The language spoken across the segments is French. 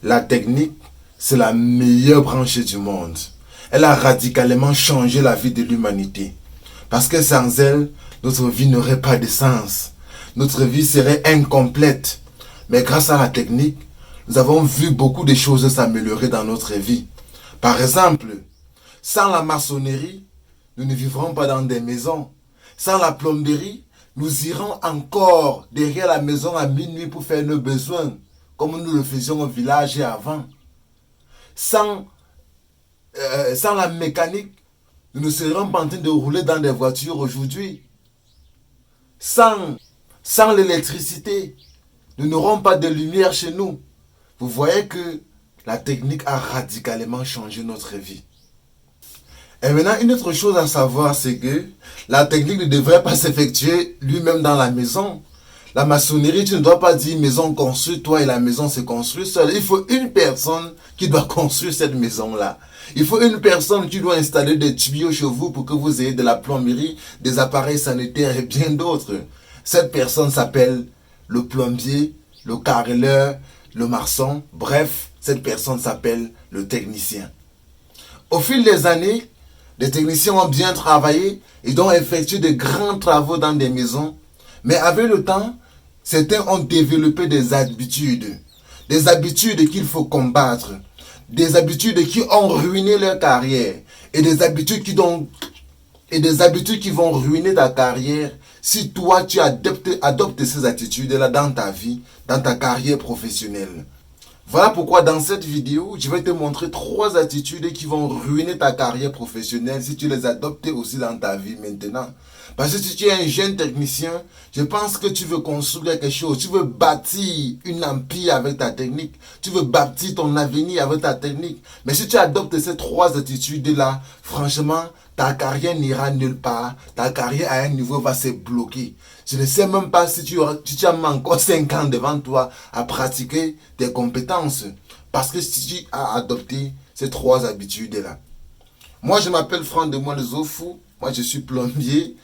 La technique, c'est la meilleure branche du monde. Elle a radicalement changé la vie de l'humanité. Parce que sans elle, notre vie n'aurait pas de sens. Notre vie serait incomplète. Mais grâce à la technique, nous avons vu beaucoup de choses s'améliorer dans notre vie. Par exemple, sans la maçonnerie, nous ne vivrons pas dans des maisons. Sans la plomberie, nous irons encore derrière la maison à minuit pour faire nos besoins, comme nous le faisions au village et avant. Sans, sans la mécanique, nous ne serions pas en train de rouler dans des voitures aujourd'hui. Sans l'électricité, nous n'aurons pas de lumière chez nous. Vous voyez que la technique a radicalement changé notre vie. Et maintenant, une autre chose à savoir, c'est que la technique ne devrait pas s'effectuer lui-même dans la maison. La maçonnerie, tu ne dois pas dire maison construite, toi et la maison se construit seule. Il faut une personne qui doit construire cette maison-là. Il faut une personne qui doit installer des tuyaux chez vous pour que vous ayez de la plomberie, des appareils sanitaires et bien d'autres. Cette personne s'appelle le plombier, le carreleur, le maçon. Bref, cette personne s'appelle le technicien. Au fil des années, les techniciens ont bien travaillé et ont effectué de grands travaux dans des maisons. Mais avec le temps, certains ont développé des habitudes qu'il faut combattre, des habitudes qui ont ruiné leur carrière et des habitudes qui vont ruiner ta carrière si toi tu adoptes ces attitudes-là dans ta vie, dans ta carrière professionnelle. Voilà pourquoi dans cette vidéo, je vais te montrer 3 attitudes qui vont ruiner ta carrière professionnelle si tu les adoptes aussi dans ta vie maintenant. Parce que si tu es un jeune technicien, je pense que tu veux construire quelque chose. Tu veux bâtir une empire avec ta technique. Tu veux bâtir ton avenir avec ta technique. Mais si tu adoptes ces 3 attitudes-là, franchement, ta carrière n'ira nulle part. Ta carrière à un niveau va se bloquer. Je ne sais même pas si tu as encore 5 ans devant toi à pratiquer tes compétences. Parce que si tu as adopté ces 3 habitudes-là. Moi, je m'appelle Franck de Moilzofou. Moi, je suis plombier.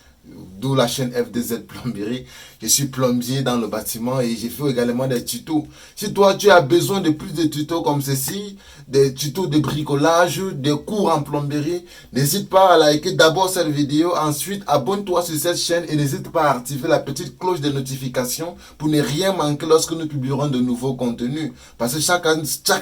D'où la chaîne FDZ Plomberie. Je suis plombier dans le bâtiment et j'ai fait également des tutos. Si toi tu as besoin de plus de tutos comme ceci, des tutos de bricolage, des cours en plomberie, n'hésite pas à liker d'abord cette vidéo. Ensuite, abonne-toi sur cette chaîne et n'hésite pas à activer la petite cloche de notification pour ne rien manquer lorsque nous publierons de nouveaux contenus. Parce que chaque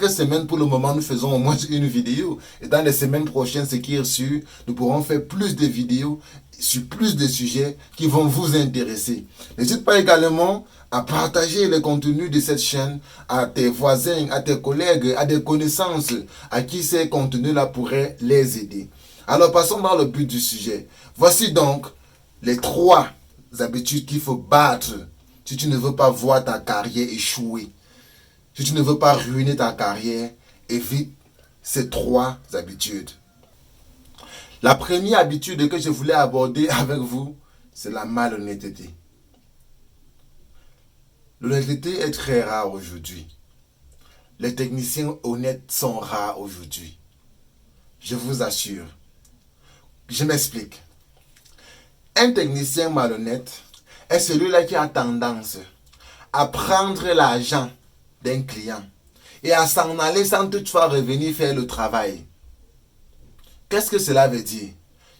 semaine, pour le moment, nous faisons au moins une vidéo. Et dans les semaines prochaines, ce qui est sûr, nous pourrons faire plus de vidéos sur plus de sujets qui vont vous intéresser. N'hésite pas également à partager les contenus de cette chaîne à tes voisins, à tes collègues, à des connaissances à qui ces contenus-là pourraient les aider. Alors passons dans le but du sujet. Voici donc les 3 habitudes qu'il faut battre si tu ne veux pas voir ta carrière échouer. Si tu ne veux pas ruiner ta carrière, évite ces 3 habitudes. La première habitude que je voulais aborder avec vous, c'est la malhonnêteté. L'honnêteté est très rare aujourd'hui. Les techniciens honnêtes sont rares aujourd'hui. Je vous assure. Je m'explique. Un technicien malhonnête est celui-là qui a tendance à prendre l'argent d'un client et à s'en aller sans toutefois revenir faire le travail. Qu'est-ce que cela veut dire?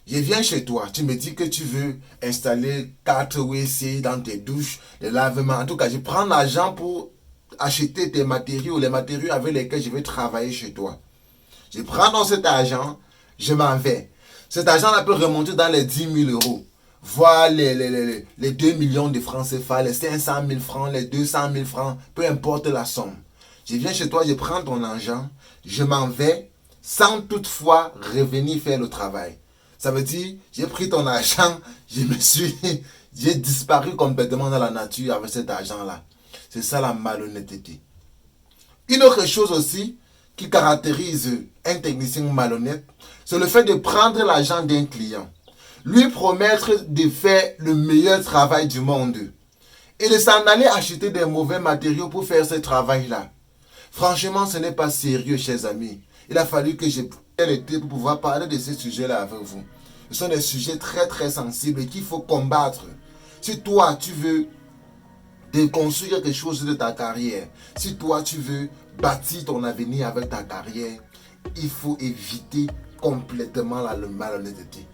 Je viens chez toi, tu me dis que tu veux installer 4 WC dans tes douches, les lavements. En tout cas, je prends l'argent pour acheter tes matériaux, les matériaux avec lesquels je vais travailler chez toi. Je prends donc cet argent, je m'en vais. Cet argent-là peut remonter dans les 10 000 euros, voire les 2 millions de francs CFA, les 500 000 francs, les 200 000 francs, peu importe la somme. Je viens chez toi, je prends ton argent, je m'en vais, sans toutefois revenir faire le travail. Ça veut dire, j'ai pris ton argent, j'ai disparu complètement dans la nature avec cet argent-là. C'est ça la malhonnêteté. Une autre chose aussi qui caractérise un technicien malhonnête, c'est le fait de prendre l'argent d'un client, lui promettre de faire le meilleur travail du monde et de s'en aller acheter des mauvais matériaux pour faire ce travail-là. Franchement, ce n'est pas sérieux, chers amis. Il a fallu que j'ai été pour pouvoir parler de ces sujets-là avec vous. Ce sont des sujets très très sensibles et qu'il faut combattre. Si toi, tu veux déconstruire quelque chose de ta carrière, si toi, tu veux bâtir ton avenir avec ta carrière, il faut éviter complètement la malhonnêteté.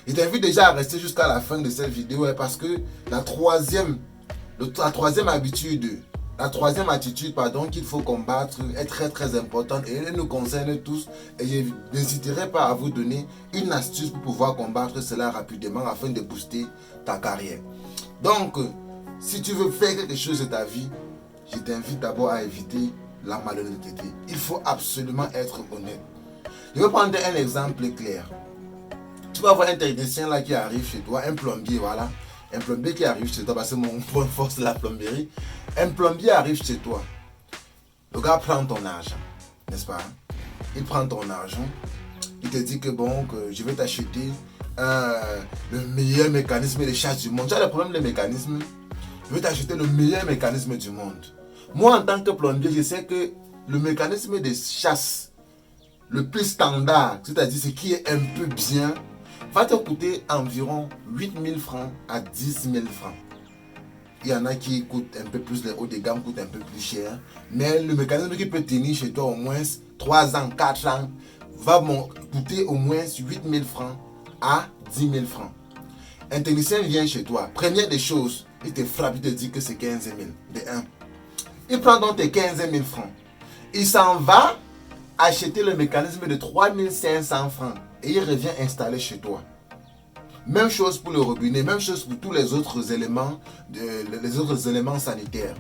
Je t'invite déjà à rester jusqu'à la fin de cette vidéo parce que la troisième habitude, la troisième attitude qu'il faut combattre est très très importante et elle nous concerne tous et je n'hésiterai pas à vous donner une astuce pour pouvoir combattre cela rapidement afin de booster ta carrière. Donc, si tu veux faire quelque chose de ta vie, je t'invite d'abord à éviter la malhonnêteté. Il faut absolument être honnête. Je vais prendre un exemple clair. Tu vas voir un technicien là qui arrive chez toi, un plombier, voilà. Un plombier qui arrive chez toi, parce que mon point fort c'est la plomberie. Un plombier arrive chez toi. Le gars prend ton argent, n'est-ce pas? Il prend ton argent. Il te dit que bon, que je vais t'acheter le meilleur mécanisme de chasse du monde. Tu as le problème des mécanismes. Je vais t'acheter le meilleur mécanisme du monde. Moi, en tant que plombier, je sais que le mécanisme de chasse le plus standard, c'est-à-dire ce qui est un peu bien, va te coûter environ 8 000 francs à 10 000 francs. Il y en a qui coûtent un peu plus, les hauts de gamme coûtent un peu plus cher. Mais le mécanisme qui peut tenir chez toi au moins 3 ans, 4 ans, va coûter au moins 8 000 francs à 10 000 francs. Un technicien vient chez toi, première des choses, il te frappe, il te dit que c'est 15 000, de 1. Il prend donc tes 15 000 francs. Il s'en va acheter le mécanisme de 3 500 francs et il revient installer chez toi. Même chose pour le robinet, même chose pour tous les autres éléments, sanitaires.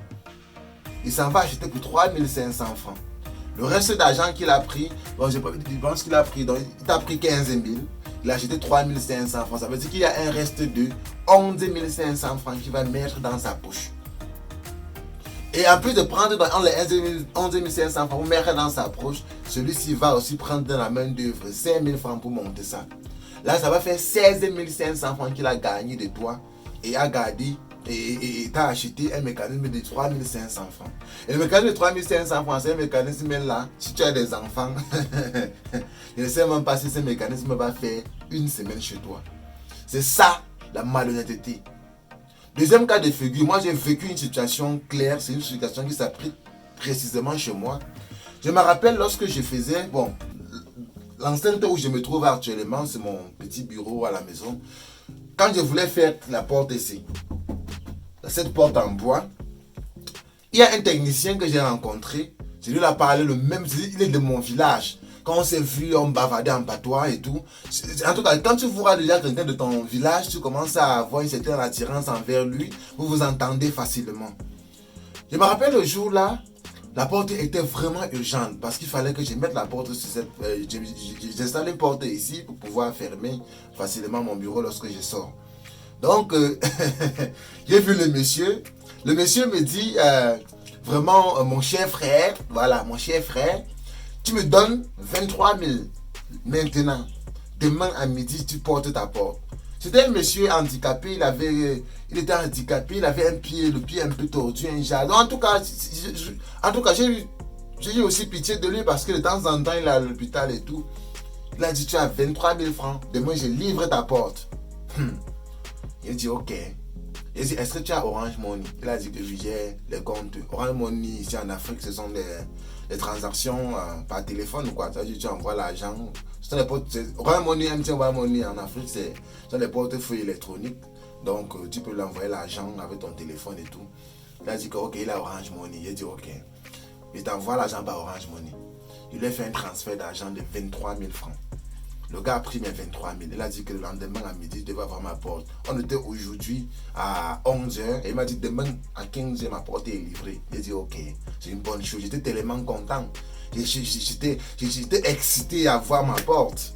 Il s'en va acheter pour 3 500 francs. Le reste d'argent qu'il a pris, bon, je pense qu'il a pris, donc il t'a pris 15 000, il a acheté 3 500 francs. Ça veut dire qu'il y a un reste de 11 500 francs qu'il va mettre dans sa poche. Et en plus de prendre dans les 11 500 francs pour mettre dans sa poche, celui-ci va aussi prendre dans la main d'œuvre 5 000 francs pour monter ça. Là, ça va faire 16 500 francs qu'il a gagné de toi et a gardé et t'a acheté un mécanisme de 3 500 francs. Et le mécanisme de 3 500 francs, c'est un mécanisme là, si tu as des enfants, je ne sais même pas si ce mécanisme va faire une semaine chez toi. C'est ça la malhonnêteté. Deuxième cas de figure, moi j'ai vécu une situation claire, c'est une situation qui s'applique précisément chez moi. Je me rappelle lorsque je faisais, bon, l'enceinte où je me trouve actuellement, c'est mon petit bureau à la maison. Quand je voulais faire la porte ici, cette porte en bois, il y a un technicien que j'ai rencontré, je lui ai parlé le même, il est de mon village. Quand on s'est vu, on bavardait en patois et tout. En tout cas, quand tu vois déjà quelqu'un de ton village, tu commences à avoir une certaine attirance envers lui. Vous vous entendez facilement. Je me rappelle le jour là, la porte était vraiment urgente parce qu'il fallait que je mette la porte sur cette... J'installe une porte ici pour pouvoir fermer facilement mon bureau lorsque je sors. Donc, j'ai vu le monsieur. Le monsieur me dit, vraiment, mon cher frère, voilà, mon cher frère, tu me donnes 23 000 maintenant. Demain à midi, tu portes ta porte. C'était un monsieur handicapé, il était handicapé, il avait le pied un peu tordu, un jardin. En tout cas, j'ai eu aussi pitié de lui parce que de temps en temps, il est à l'hôpital et tout. Il a dit, tu as 23 000 francs, demain je livre ta porte. Il a dit, ok. Il a dit, est-ce que tu as Orange Money? Il a dit que j'ai les comptes. Orange Money, ici en Afrique, ce sont des transactions par téléphone ou quoi. Ça veut dire que tu envoies l'argent. Orange Money, Orange Money en Afrique, c'est des portefeuilles électroniques. Donc, tu peux l'envoyer l'argent avec ton téléphone et tout. Il a dit que, ok, il a Orange Money. Il a dit, ok. Il t'envoie l'argent par Orange Money. Il lui a fait un transfert d'argent de 23 000 francs. Le gars a pris mes 23 000. Il a dit que le lendemain à midi, je devais avoir ma porte. On était aujourd'hui à 11 h et il m'a dit demain à 15 h, ma porte est livrée. J'ai dit ok, c'est une bonne chose. J'étais tellement content. J'étais excité à voir ma porte.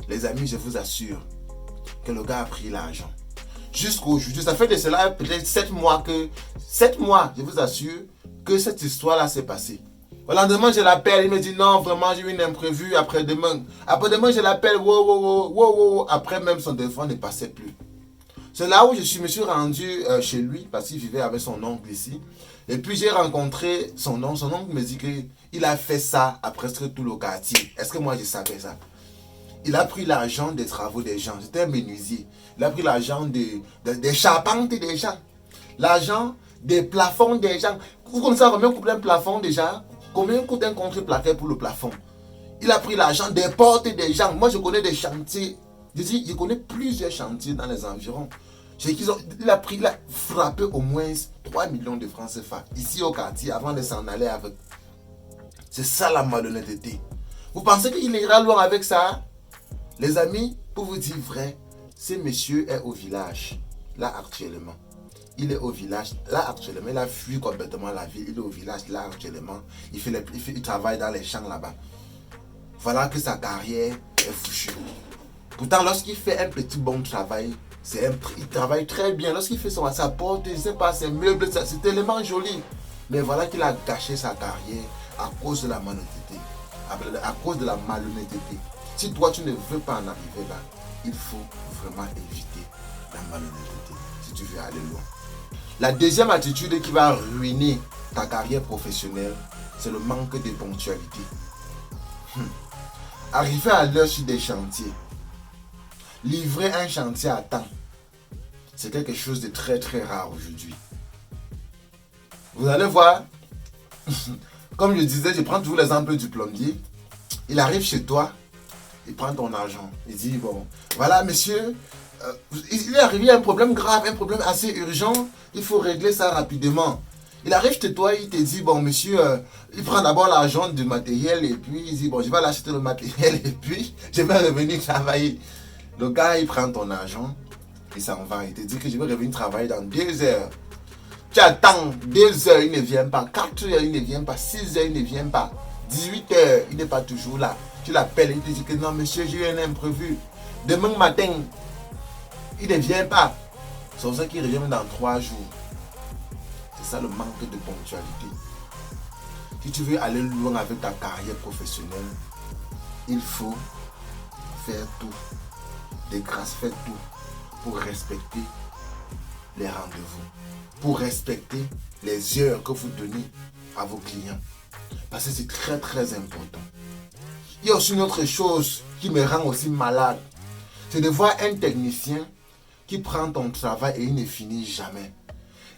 Les amis, je vous assure que le gars a pris l'argent. Jusqu'aujourd'hui, ça fait de cela peut-être 7 mois, je vous assure, que cette histoire-là s'est passée. Le lendemain, je l'appelle, il me dit non, vraiment, j'ai eu une imprévue. Après-demain, je l'appelle, wow. Après, même son téléphone ne passait plus. C'est là où me suis rendu chez lui, parce qu'il vivait avec son oncle ici. Et puis, j'ai rencontré son oncle. Son oncle me dit qu'il a fait ça à presque tout le quartier. Est-ce que moi, je savais ça? Il a pris l'argent des travaux des gens. C'était un menuisier. Il a pris l'argent des charpentes des gens. L'argent des plafonds des gens. Vous connaissez combien coûte un plafond déjà? Combien coûte un contreplaqué pour le plafond? Il a pris l'argent des portes et des gens. Moi, je connais des chantiers. Je connais plusieurs chantiers dans les environs. Il a frappé au moins 3 millions de francs CFA ici au quartier avant de s'en aller avec. C'est ça la malhonnêteté. Vous pensez qu'il ira loin avec ça? Les amis, pour vous dire vrai, ce monsieur est au village, là actuellement. Il est au village, là actuellement, il a fui complètement la ville. Il est au village, là actuellement. Il travaille dans les champs là-bas. Voilà que sa carrière est fichue. Pourtant, lorsqu'il fait un petit bon travail, il travaille très bien. Lorsqu'il fait sa porte, je ne sais pas, ses meubles, c'est tellement joli. Mais voilà qu'il a gâché sa carrière à cause de la malhonnêteté. À cause de la malhonnêteté. Si toi, tu ne veux pas en arriver là, il faut vraiment éviter la malhonnêteté si tu veux aller loin. La deuxième attitude qui va ruiner ta carrière professionnelle, c'est le manque de ponctualité. Arriver à l'heure sur des chantiers, livrer un chantier à temps, c'est quelque chose de très très rare aujourd'hui. Vous allez voir, comme je disais, je prends toujours l'exemple du plombier. Il arrive chez toi, il prend ton argent. Il dit, bon, voilà monsieur, il est arrivé à un problème grave, un problème assez urgent, il faut régler ça rapidement. Il arrive chez toi, il te dit, bon monsieur, il prend d'abord l'argent du matériel et puis il dit, bon je vais l'acheter le matériel et puis je vais revenir travailler. Le gars, il prend ton argent, il s'en va, il te dit que je vais revenir travailler dans 2 heures. Tu attends 2 heures, il ne vient pas, 4 heures, il ne vient pas, 6 heures, il ne vient pas, 18 heures, il n'est pas toujours là. Tu l'appelles, il te dit que non monsieur, j'ai eu un imprévu. Demain matin, il ne vient pas. C'est pour ça qu'il revient dans 3 jours. C'est ça le manque de ponctualité. Si tu veux aller loin avec ta carrière professionnelle, il faut faire tout. De grâce, faites tout pour respecter les rendez-vous, pour respecter les heures que vous donnez à vos clients. Parce que c'est très très important. Il y a aussi une autre chose qui me rend aussi malade. C'est de voir un technicien qui prend ton travail et il ne finit jamais.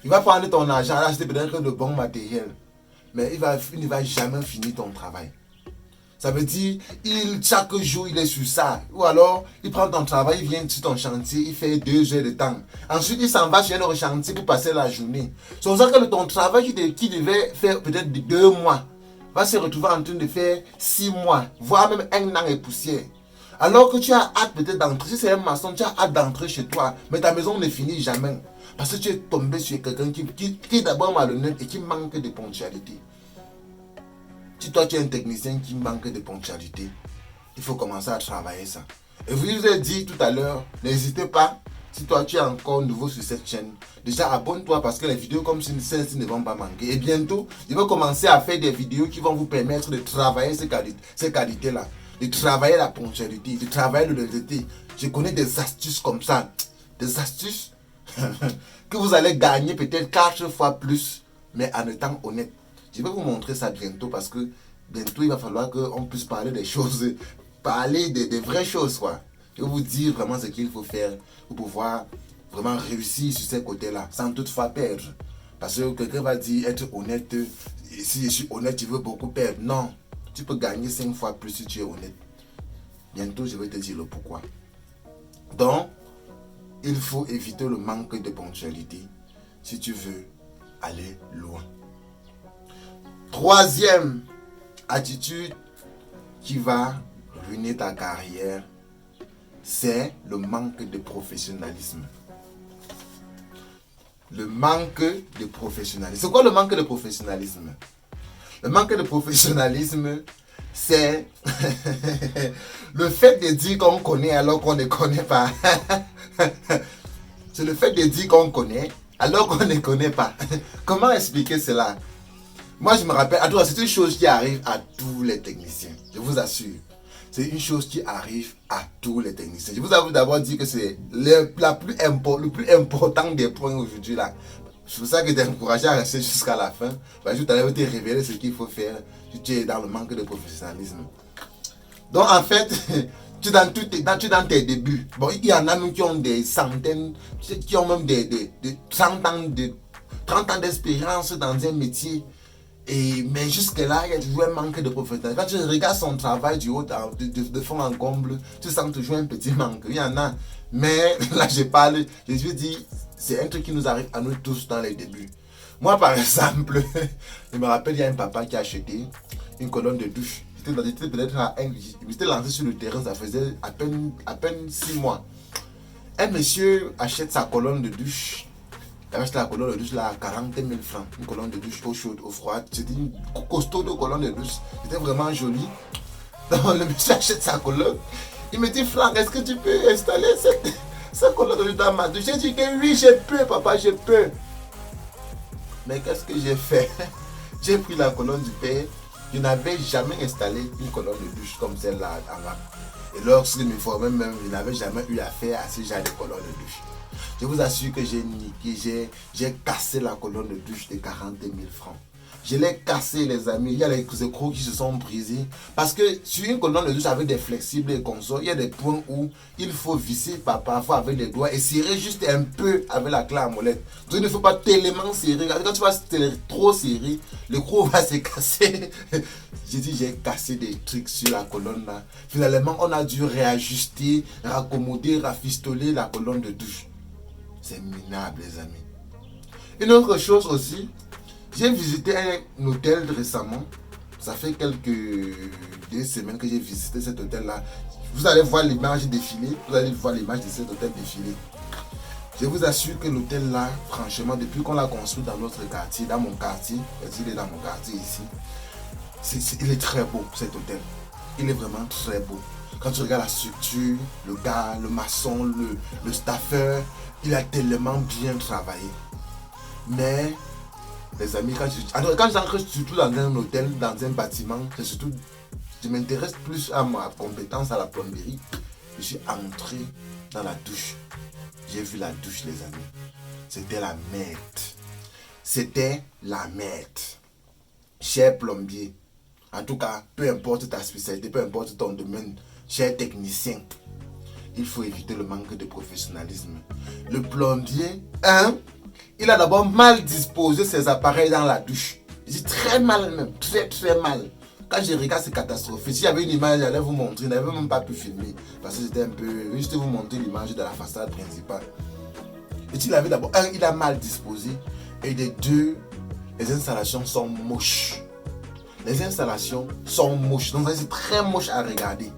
Il va prendre ton argent, acheter peut-être le bon matériel, mais il ne va jamais finir ton travail. Ça veut dire, chaque jour, il est sur ça. Ou alors, il prend ton travail, il vient sur ton chantier, il fait 2 heures de temps. Ensuite, il s'en va sur un autre chantier pour passer la journée. C'est pour ça que ton travail qui devait faire peut-être 2 mois, va se retrouver en train de faire 6 mois, voire même 1 an et poussière. Alors que tu as hâte peut-être d'entrer, si c'est un maçon, tu as hâte d'entrer chez toi, mais ta maison ne finit jamais. Parce que tu es tombé sur quelqu'un qui est d'abord malhonnête et qui manque de ponctualité. Si toi tu es un technicien qui manque de ponctualité, il faut commencer à travailler ça. Et je vous ai dit tout à l'heure, n'hésitez pas, si toi tu es encore nouveau sur cette chaîne, déjà abonne-toi parce que les vidéos comme celle-ci ne vont pas manquer. Et bientôt, je vais commencer à faire des vidéos qui vont vous permettre de travailler ces qualités-là. De travailler la ponctualité, de travailler l'honnêteté. Je connais des astuces comme ça. Des astuces que vous allez gagner peut-être 4 fois plus, mais en étant honnête. Je vais vous montrer ça bientôt parce que bientôt il va falloir qu'on puisse parler des choses, parler des vraies choses quoi. Je vais vous dire vraiment ce qu'il faut faire pour pouvoir vraiment réussir sur ces côtés-là sans toutefois perdre. Parce que quelqu'un va dire être honnête, si je suis honnête, tu veux beaucoup perdre. Non, tu peux gagner 5 fois plus si tu es honnête. Bientôt je vais te dire le pourquoi. Donc, il faut éviter le manque de ponctualité si tu veux aller loin. Troisième attitude qui va ruiner ta carrière, c'est le manque de professionnalisme. Le manque de professionnalisme. C'est quoi le manque de professionnalisme? Le manque de professionnalisme, c'est le fait de dire qu'on connaît alors qu'on ne connaît pas. C'est le fait de dire qu'on connaît alors qu'on ne connaît pas. Comment expliquer cela? Moi, je me rappelle, c'est une chose qui arrive à tous les techniciens. Je vous assure. C'est une chose qui arrive à tous les techniciens. Je vous avoue d'abord dire que c'est le plus important des points aujourd'hui là. C'est pour ça que je t'ai encouragé à rester jusqu'à la fin. Parce que tout à l'heure, je vais te révéler ce qu'il faut faire si tu es dans le manque de professionnalisme. Donc, en fait, tu es dans tes débuts. Bon, il y en a même qui ont des centaines, qui ont même des 30 ans d'expérience dans un métier. Mais jusque-là, il y a toujours un manque de professionnalisme. Quand tu regardes son travail du haut, de fond en comble, tu sens toujours un petit manque. Il y en a. Mais là, je parle, je lui dis, c'est un truc qui nous arrive à nous tous dans les débuts. Moi, par exemple, je me rappelle, il y a un papa qui a acheté une colonne de douche. Il s'était lancé sur le terrain, ça faisait à peine 6 mois. Un monsieur achète sa colonne de douche. Il avait acheté la colonne de douche là à 40 000 francs. Une colonne de douche eau chaude, eau froide. C'était une costaud de colonne de douche. C'était vraiment joli. Donc le monsieur achète sa colonne. Il me dit, Franck, est-ce que tu peux installer cette colonne de douche dans ma douche? J'ai dit que oui, je peux, papa, je peux. Mais qu'est-ce que j'ai fait? J'ai pris la colonne du père. Je n'avais jamais installé une colonne de douche comme celle-là en bas. Et lorsqu'il me formait même, je n'avais jamais eu affaire à ce genre de colonne de douche. Je vous assure que j'ai niqué, j'ai cassé la colonne de douche de 40 000 francs. Je l'ai cassé, les amis. Il y a les écrous qui se sont brisés. Parce que sur une colonne de douche avec des flexibles et consorts, il y a des points où il faut visser parfois avec les doigts et serrer juste un peu avec la clé à molette. Donc il ne faut pas tellement serrer. Quand tu vas trop serrer, l'écrou va se casser. J'ai dit, j'ai cassé des trucs sur la colonne là. Finalement, on a dû réajuster, raccommoder, rafistoler la colonne de douche. C'est minable, les amis. Une autre chose aussi, j'ai visité un hôtel récemment. Ça fait 2 semaines que j'ai visité cet hôtel-là. Vous allez voir l'image défiler. Vous allez voir l'image de cet hôtel défiler. Je vous assure que l'hôtel-là, franchement, depuis qu'on l'a construit dans notre quartier, dans mon quartier, il est dans mon quartier ici, il est très beau, cet hôtel. Il est vraiment très beau. Quand tu regardes la structure, le gars, le maçon, le staffeur, il a tellement bien travaillé. Mais les amis, quand j'entre surtout dans un hôtel, dans un bâtiment, je m'intéresse plus à ma compétence à la plomberie. Je suis entré dans la douche. J'ai vu la douche, les amis. C'était la merde. C'était la merde. Cher plombier, en tout cas, peu importe ta spécialité, peu importe ton domaine, cher technicien, il faut éviter le manque de professionnalisme. Le plombier, il a d'abord mal disposé ses appareils dans la douche. Je dis très mal même, très très mal. Quand je regarde, c'est catastrophique. S'il y avait une image, j'allais vous montrer. Je n'avais même pas pu filmer. Parce que c'était un peu... Juste vous montrer l'image de la façade principale. Et il avait d'abord, il a mal disposé. Et de deux, les installations sont moches. Les installations sont moches. Donc c'est très moche à regarder.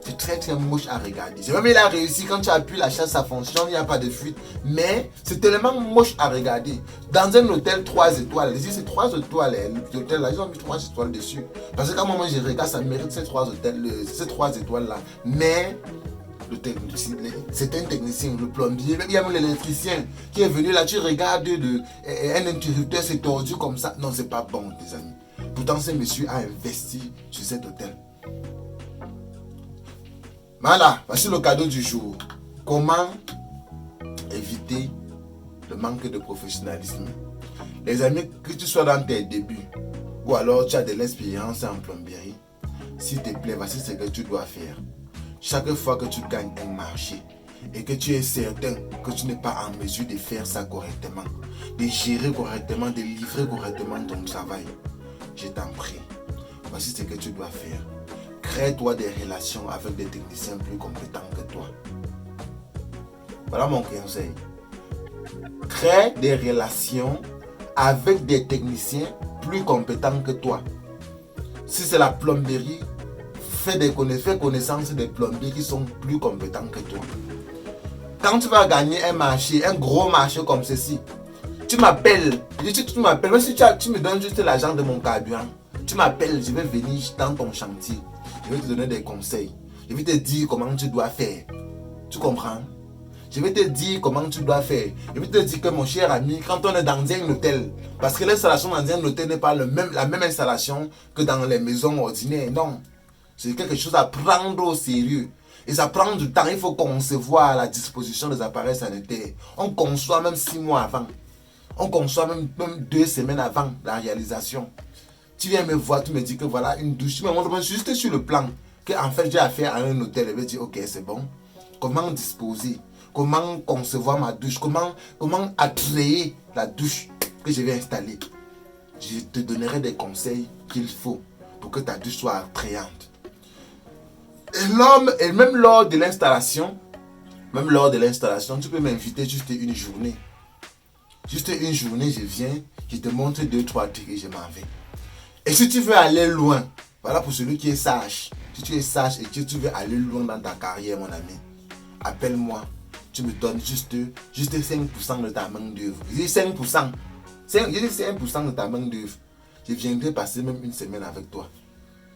C'est très très moche à regarder. C'est même il a réussi, quand tu appuies la chasse, ça fonctionne, il n'y a pas de fuite. Mais c'est tellement moche à regarder. Dans un hôtel 3 étoiles, ici c'est 3 étoiles, l'hôtel là, ils ont mis 3 étoiles dessus. Parce que quand moi je regarde, ça mérite ces 3 étoiles là. Mais c'est un technicien, le plombier, il y a même l'électricien qui est venu là, tu regardes un interrupteur c'est tordu comme ça. Non, c'est pas bon, les amis. Pourtant, ce monsieur a investi sur cet hôtel. Voilà, voici le cadeau du jour. Comment éviter le manque de professionnalisme? Les amis, que tu sois dans tes débuts ou alors tu as de l'expérience en plomberie, s'il te plaît, voici ce que tu dois faire. Chaque fois que tu gagnes un marché et que tu es certain que tu n'es pas en mesure de faire ça correctement, de gérer correctement, de livrer correctement ton travail, je t'en prie, voici ce que tu dois faire. Crée-toi des relations avec des techniciens plus compétents que toi. Voilà mon conseil. Crée des relations avec des techniciens plus compétents que toi. Si c'est la plomberie, fais connaissance des plombiers qui sont plus compétents que toi. Quand tu vas gagner un marché, un gros marché comme ceci, tu m'appelles. Tu m'appelles. Même si tu me donnes juste l'argent de mon carburant, tu m'appelles, je vais venir dans ton chantier. Je vais te donner des conseils. Je vais te dire comment tu dois faire. Tu comprends? Je vais te dire comment tu dois faire. Je vais te dire que mon cher ami, quand on est dans un hôtel, parce que l'installation dans un hôtel n'est pas la même installation que dans les maisons ordinaires. Non. C'est quelque chose à prendre au sérieux. Et ça prend du temps. Il faut concevoir la disposition des appareils sanitaires. On conçoit même 6 mois avant. On conçoit même 2 semaines avant la réalisation. Tu viens me voir, tu me dis que voilà une douche. Tu me montres juste sur le plan que en fait j'ai affaire à un hôtel. Je vais dire ok, c'est bon. Comment disposer? Comment concevoir ma douche? Comment attrayer la douche que je vais installer? je te donnerai des conseils qu'il faut pour que ta douche soit attrayante. Et même lors de l'installation, tu peux m'inviter juste une journée. Juste une journée, je viens, je te montre 2-3 trucs et je m'en vais. Et si tu veux aller loin, voilà pour celui qui est sage. Si tu es sage et que tu veux aller loin dans ta carrière, mon ami, appelle-moi. Tu me donnes juste 5% de ta main d'œuvre. Je dis 5%. Je dis 5% de ta main d'œuvre. Je viendrai passer même une semaine avec toi.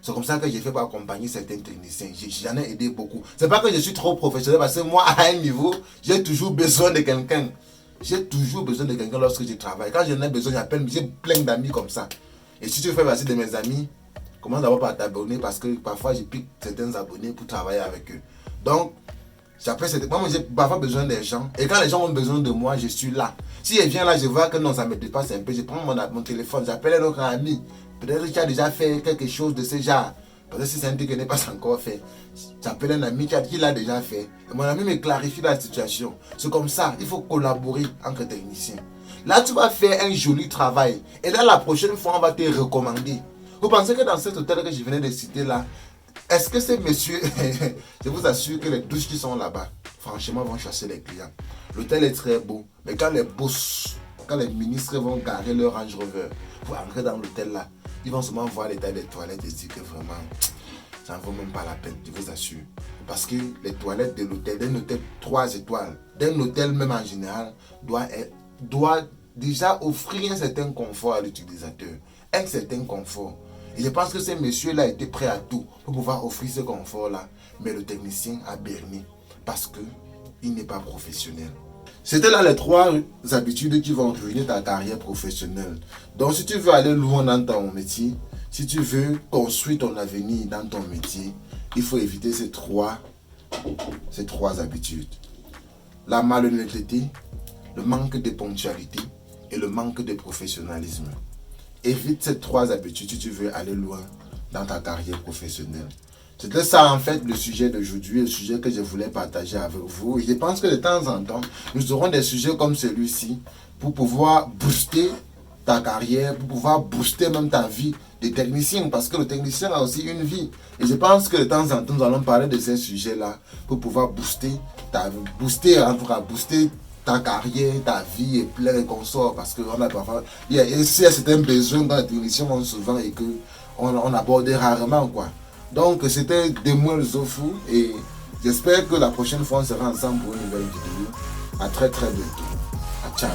C'est comme ça que j'ai fait pour accompagner certains techniciens. J'en ai aidé beaucoup. C'est pas que je suis trop professionnel parce que moi, à un niveau, j'ai toujours besoin de quelqu'un. J'ai toujours besoin de quelqu'un lorsque je travaille. Quand j'en ai besoin, j'appelle, j'ai plein d'amis comme ça. Et si tu fais partie de mes amis, commence d'abord par t'abonner parce que parfois je pique certains abonnés pour travailler avec eux. Donc, moi j'ai parfois besoin des gens. Et quand les gens ont besoin de moi, je suis là. Si je viens là, je vois que non, ça me dépasse un peu. Je prends mon téléphone, j'appelle un autre ami. Peut-être que tu as déjà fait quelque chose de ce genre. Peut-être si c'est un truc qui n'est pas encore fait. J'appelle un ami qui l'a déjà fait. Et mon ami me clarifie la situation. C'est comme ça, il faut collaborer entre techniciens. Là, tu vas faire un joli travail. Et là, la prochaine fois, on va te recommander. Vous pensez que dans cet hôtel que je venais de citer là, est-ce que ces messieurs, je vous assure que les douches qui sont là-bas, franchement, vont chasser les clients. L'hôtel est très beau, mais quand les ministres vont garer leur Range Rover pour entrer dans l'hôtel là, ils vont seulement voir l'état des toilettes et dire que vraiment, ça ne vaut même pas la peine, je vous assure. Parce que les toilettes de l'hôtel, d'un hôtel 3 étoiles, d'un hôtel même en général, doit déjà offrir un certain confort à l'utilisateur. Un certain confort. Et je pense que ces messieurs-là étaient prêts à tout pour pouvoir offrir ce confort-là. Mais le technicien a berné parce qu'il n'est pas professionnel. C'était là les 3 habitudes qui vont ruiner ta carrière professionnelle. Donc si tu veux aller loin dans ton métier, si tu veux construire ton avenir dans ton métier, il faut éviter ces trois habitudes. La malhonnêteté, le manque de ponctualité et le manque de professionnalisme. Évite ces 3 habitudes si tu veux aller loin dans ta carrière professionnelle. C'était ça en fait le sujet d'aujourd'hui, le sujet que je voulais partager avec vous. Et je pense que de temps en temps, nous aurons des sujets comme celui-ci pour pouvoir booster ta carrière, pour pouvoir booster même ta vie de technicien. Parce que le technicien a aussi une vie. Et je pense que de temps en temps, nous allons parler de ces sujets-là pour pouvoir booster ta carrière, ta vie et plein de consorts. Parce que on a parfois, il y a certains besoins dans la technicien souvent et qu'on aborde rarement quoi. Donc c'était Demuel Zofou et j'espère que la prochaine fois on sera ensemble pour une nouvelle vidéo. À très bientôt. Ciao.